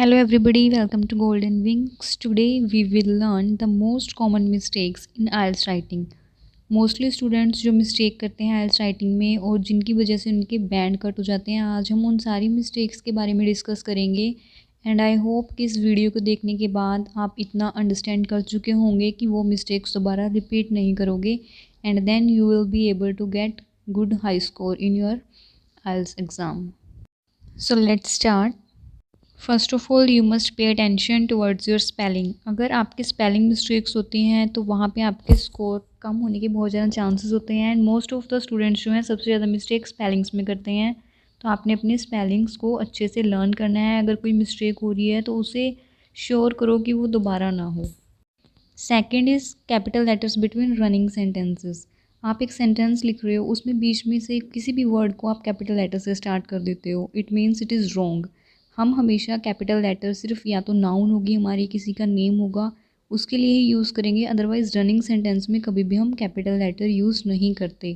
Hello everybody, welcome to Golden Wings. Today we will learn the most common mistakes in IELTS writing. Mostly students जो mistake करते हैं IELTS writing में और जिनकी वजह से उनके बैंड कट हो जाते हैं, आज हम उन सारी मिस्टेक्स के बारे में डिस्कस करेंगे। एंड आई होप कि इस वीडियो को देखने के बाद आप इतना अंडरस्टैंड कर चुके होंगे कि वो मिस्टेक्स दोबारा रिपीट नहीं करोगे and then you will be able to get good high score in your IELTS exam. So let's start. First of all you must pay attention towards your spelling. अगर आपके स्पेलिंग मिस्टेक्स होती हैं तो वहाँ पे आपके स्कोर कम होने के बहुत ज़्यादा चांसेस होते हैं। And most of the students जो हैं सबसे ज़्यादा मिस्टेक स्पेलिंग्स में करते हैं, तो आपने अपने स्पेलिंग्स को अच्छे से लर्न करना है। अगर कोई मिस्टेक हो रही है तो उसे श्योर करो कि वो दोबारा ना हो। Second is capital letters between running sentences. आप एक सेंटेंस लिख रहे हो, उसमें बीच में से किसी भी वर्ड को आप कैपिटल लेटर से स्टार्ट कर देते हो, it means it is wrong. हम हमेशा कैपिटल लेटर सिर्फ या तो नाउन होगी हमारी, किसी का नेम होगा, उसके लिए ही यूज़ करेंगे। अदरवाइज़ रनिंग सेंटेंस में कभी भी हम कैपिटल लेटर यूज़ नहीं करते।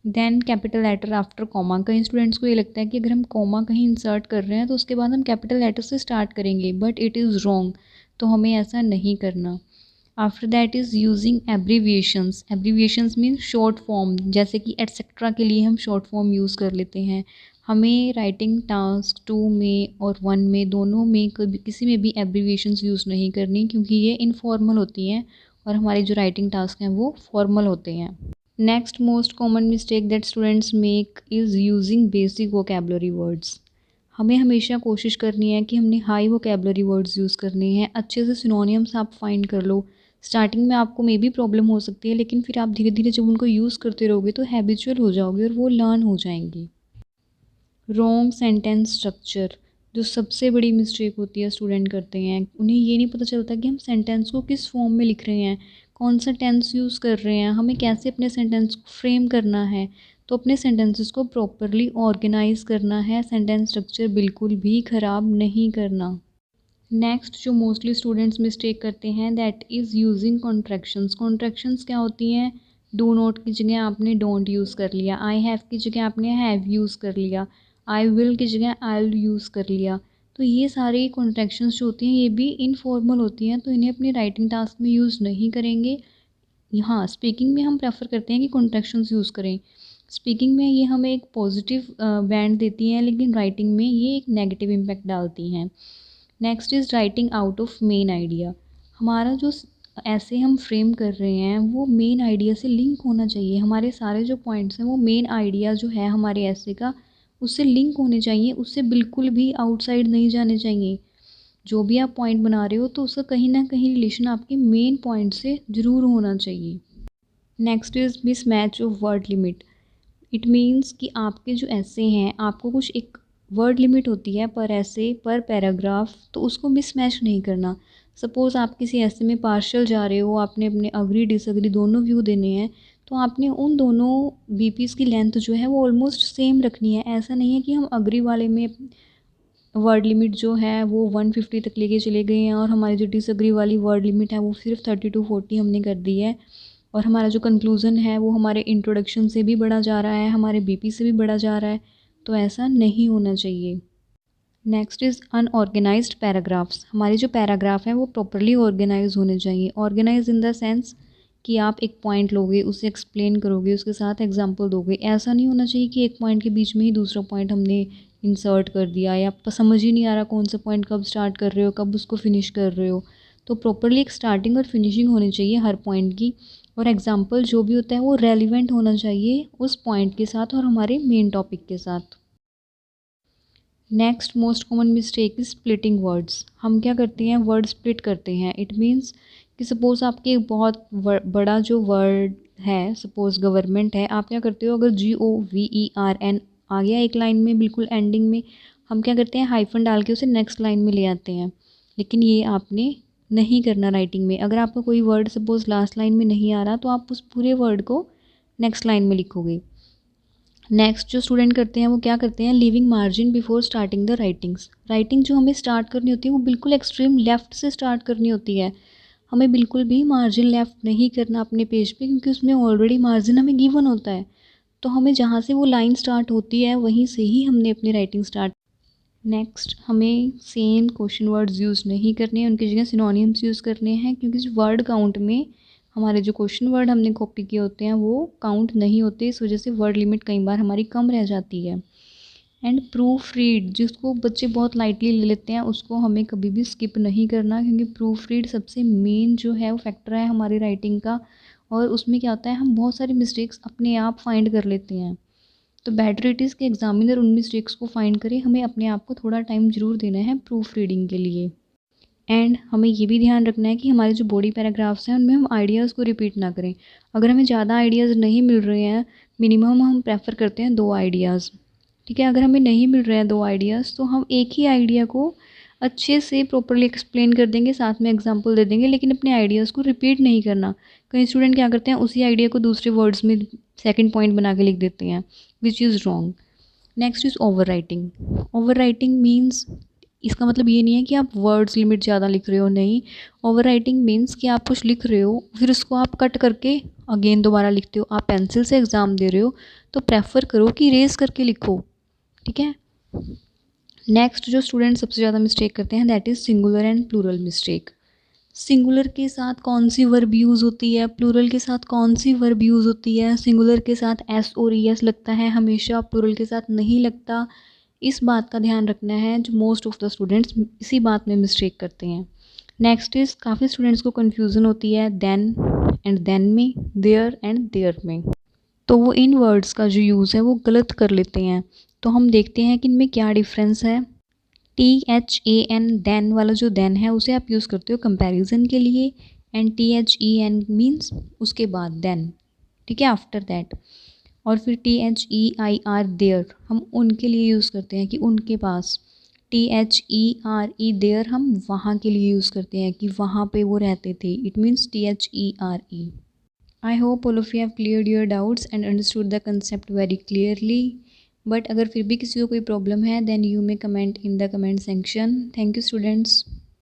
Then capital letter after comma. कई स्टूडेंट्स को ये लगता है कि अगर हम कॉमा कहीं इंसर्ट कर रहे हैं तो उसके बाद हम कैपिटल लेटर से स्टार्ट करेंगे, बट इट इज़ रॉन्ग। तो हमें ऐसा नहीं करना। After that is using abbreviations. Abbreviations mean short form, जैसे कि एटसेट्रा के लिए हम शॉर्ट फॉर्म यूज़ कर लेते हैं। हमें राइटिंग टास्क 2 में और 1 में दोनों में कभी किसी में भी एब्रीविएशंस यूज़ नहीं करनी, क्योंकि ये इनफॉर्मल होती हैं और हमारे जो राइटिंग टास्क हैं वो फॉर्मल होते हैं। Next most common mistake that students make is using basic vocabulary words. हमें हमेशा कोशिश करनी है कि हमने हाई वोकेबलरी वर्ड्स यूज़ करने हैं। अच्छे से सिनोनिम्स आप फाइंड कर लो। स्टार्टिंग में आपको मे बी प्रॉब्लम हो सकती है, लेकिन फिर आप धीरे धीरे जब उनको यूज़ करते रहोगे तो हैबिचुअल हो जाओगे और वो लर्न हो जाएंगी। रॉन्ग सेंटेंस स्ट्रक्चर, जो सबसे बड़ी मिस्टेक होती है स्टूडेंट करते हैं, उन्हें ये नहीं पता चलता कि हम सेंटेंस को किस फॉर्म में लिख रहे हैं, कौन सा टेंस यूज़ कर रहे हैं, हमें कैसे अपने सेंटेंस को फ्रेम करना है। तो अपने सेंटेंसेस को प्रॉपरली ऑर्गेनाइज करना है, सेंटेंस स्ट्रक्चर बिल्कुल भी ख़राब नहीं करना। नेक्स्ट जो मोस्टली स्टूडेंट्स मिस्टेक करते हैं that is using contractions. Contractions क्या होती हैं? डू नॉट की जगह आपने डोंट यूज़ कर लिया, आई हैव की जगह आपने हैव यूज़ कर लिया, आई विल की जगह आई विल यूज़ कर लिया। तो ये सारी कॉन्ट्रैक्शंस जो होती हैं ये भी इनफॉर्मल होती हैं, तो इन्हें अपने राइटिंग टास्क में यूज़ नहीं करेंगे। हाँ, स्पीकिंग में हम प्रेफर करते हैं कि कॉन्ट्रैक्शंस यूज़ करें। स्पीकिंग में ये हमें एक पॉजिटिव बैंड देती हैं, लेकिन राइटिंग में ये एक नेगेटिव इम्पैक्ट डालती हैं। Next is writing out of main idea. हमारा जो ऐसे हम फ्रेम कर रहे हैं वो मेन आइडिया से लिंक होना चाहिए। हमारे सारे जो पॉइंट्स हैं वो मेन आइडिया जो है हमारे ऐसे का उससे लिंक होने चाहिए, उससे बिल्कुल भी आउटसाइड नहीं जाने चाहिए। जो भी आप पॉइंट बना रहे हो तो उसका कहीं ना कहीं रिलेशन आपके मेन पॉइंट से ज़रूर होना चाहिए। Next is miss match of word limit. It means कि आपके जो ऐसे हैं आपको कुछ एक वर्ड लिमिट होती है पर ऐसे पर पैराग्राफ, तो उसको मिसमैच नहीं करना। सपोज़ आप किसी ऐसे में पार्शियल जा रहे हो, आपने अपने अग्री डिसअग्री दोनों व्यू देने हैं, तो आपने उन दोनों बीपीज़ की लेंथ जो है वो ऑलमोस्ट सेम रखनी है। ऐसा नहीं है कि हम अग्री वाले में वर्ड लिमिट जो है वो 150 तक लेके चले गए हैं और हमारी जो डिसअग्री वाली वर्ड लिमिट है वो सिर्फ 30 to 40 हमने कर दी है, और हमारा जो कंक्लूज़न है वो हमारे इंट्रोडक्शन से भी बढ़ा जा रहा है, हमारे बीपी से भी बढ़ा जा रहा है। तो ऐसा नहीं होना चाहिए। Next is unorganised paragraphs. हमारे जो पैराग्राफ हैं वो प्रॉपरली ऑर्गेनाइज होने चाहिए। ऑर्गेनाइज इन द सेंस कि आप एक पॉइंट लोगे, उसे एक्सप्लेन करोगे, उसके साथ एग्जांपल दोगे। ऐसा नहीं होना चाहिए कि एक पॉइंट के बीच में ही दूसरा पॉइंट हमने इंसर्ट कर दिया या आपको समझ ही नहीं आ रहा कौन सा पॉइंट कब स्टार्ट कर रहे हो, कब उसको फिनिश कर रहे हो। तो प्रॉपरली एक स्टार्टिंग और फिनिशिंग होनी चाहिए हर पॉइंट की, और एग्जाम्पल जो भी होता है वो रेलिवेंट होना चाहिए उस पॉइंट के साथ और हमारे मेन टॉपिक के साथ। Next most common mistake is splitting words. हम क्या करते हैं, वर्ड स्प्लिट करते हैं। इट मीन्स कि सपोज़ आपके एक बहुत बड़ा जो वर्ड है, सपोज़ गवर्नमेंट है, आप क्या करते हो, अगर GOVERN आ गया एक लाइन में बिल्कुल एंडिंग में, हम क्या करते हैं हाइफन डाल के उसे नेक्स्ट लाइन में ले आते हैं। लेकिन ये आपने नहीं करना राइटिंग में। अगर आपका कोई वर्ड सपोज़ लास्ट लाइन में नहीं आ रहा तो आप उस पूरे वर्ड को नेक्स्ट लाइन में लिखोगे। नेक्स्ट जो स्टूडेंट करते हैं वो क्या करते हैं, leaving margin before starting the writings. Writing जो हमें स्टार्ट करनी होती है वो बिल्कुल एक्सट्रीम लेफ़्ट से स्टार्ट करनी होती है। हमें बिल्कुल भी मार्जिन लेफ़्ट नहीं करना अपने पेज पे, क्योंकि उसमें ऑलरेडी मार्जिन हमें गिवन होता है। तो हमें जहाँ से वो लाइन स्टार्ट होती है वहीं से ही हमने अपनी राइटिंग स्टार्ट। नेक्स्ट हमें सेम क्वेश्चन वर्ड्स यूज़ नहीं करने हैं, उनकी जगह सिनोनिम्स यूज़ करने हैं, क्योंकि इस वर्ड काउंट में हमारे जो क्वेश्चन वर्ड हमने कॉपी किए होते हैं वो काउंट नहीं होते, इस वजह से वर्ड लिमिट कई बार हमारी कम रह जाती है। एंड प्रूफ रीड, जिसको बच्चे बहुत लाइटली ले लेते हैं, उसको हमें कभी भी स्किप नहीं करना, क्योंकि प्रूफ रीड सबसे मेन जो है वो फैक्टर है हमारी राइटिंग का, और उसमें क्या होता है हम बहुत सारी मिस्टेक्स अपने आप फाइंड कर लेते हैं। तो बेटर इट इज़ कि एग्जामिनर उन मिस्टेक्स को फाइंड करे, हमें अपने आप को थोड़ा टाइम ज़रूर देना है प्रूफ रीडिंग के लिए। एंड हमें ये भी ध्यान रखना है कि हमारे जो बॉडी पैराग्राफ्स हैं उनमें हम आइडियाज़ को रिपीट ना करें। अगर हमें ज़्यादा आइडियाज़ नहीं मिल रहे हैं, मिनिमम हम प्रेफर करते हैं 2 आइडियाज़, ठीक है। अगर हमें नहीं मिल रहे हैं 2 आइडियाज़ तो हम एक ही आइडिया को अच्छे से प्रॉपर्ली एक्सप्लेन कर देंगे, साथ में एग्जांपल दे देंगे, लेकिन अपने आइडियाज़ को रिपीट नहीं करना। कई स्टूडेंट क्या करते हैं, उसी आइडिया को दूसरे वर्ड्स में सेकंड पॉइंट बना के लिख देते हैं, which is wrong. Next is over writing. Over writing means, इसका मतलब ये नहीं है कि आप वर्ड्स लिमिट ज़्यादा लिख रहे हो, नहीं। ओवर राइटिंग मीन्स कि आप कुछ लिख रहे हो फिर उसको आप कट करके अगेन दोबारा लिखते हो। आप पेंसिल से एग्ज़ाम दे रहे हो तो प्रेफर करो कि इरेज करके लिखो, ठीक है। नेक्स्ट जो स्टूडेंट सबसे ज़्यादा मिस्टेक करते हैं that is singular and plural mistake. Singular के साथ कौन सी वर्ब यूज़ होती है, प्लूरल के साथ कौन सी वर्ब यूज़ होती है। सिंगुलर के साथ एस और ई एस लगता है हमेशा, प्लूरल के साथ नहीं लगता। इस बात का ध्यान रखना है, जो मोस्ट ऑफ द स्टूडेंट्स इसी बात में मिस्टेक करते हैं। नेक्स्ट इज़ काफ़ी स्टूडेंट्स को कन्फ्यूज़न होती है देन एंड देन में, देयर एंड देयर में, तो वो इन वर्ड्स का जो यूज़ है वो गलत कर लेते हैं। तो हम देखते हैं कि इनमें क्या डिफरेंस है। THAN देन वाला जो देन है उसे आप यूज़ करते हो कंपैरिजन के लिए, एंड THEN मीन्स उसके बाद देन, ठीक है, आफ्टर दैट। और फिर THEIR देयर हम उनके लिए यूज़ करते हैं कि उनके पास। THERE देयर हम वहाँ के लिए यूज़ करते हैं कि वहाँ पे वो रहते थे, it means THERE। I hope all of you have cleared your doubts and understood the concept very clearly. But अगर फिर भी किसी को कोई प्रॉब्लम है then you may comment in the comment section. Thank you students.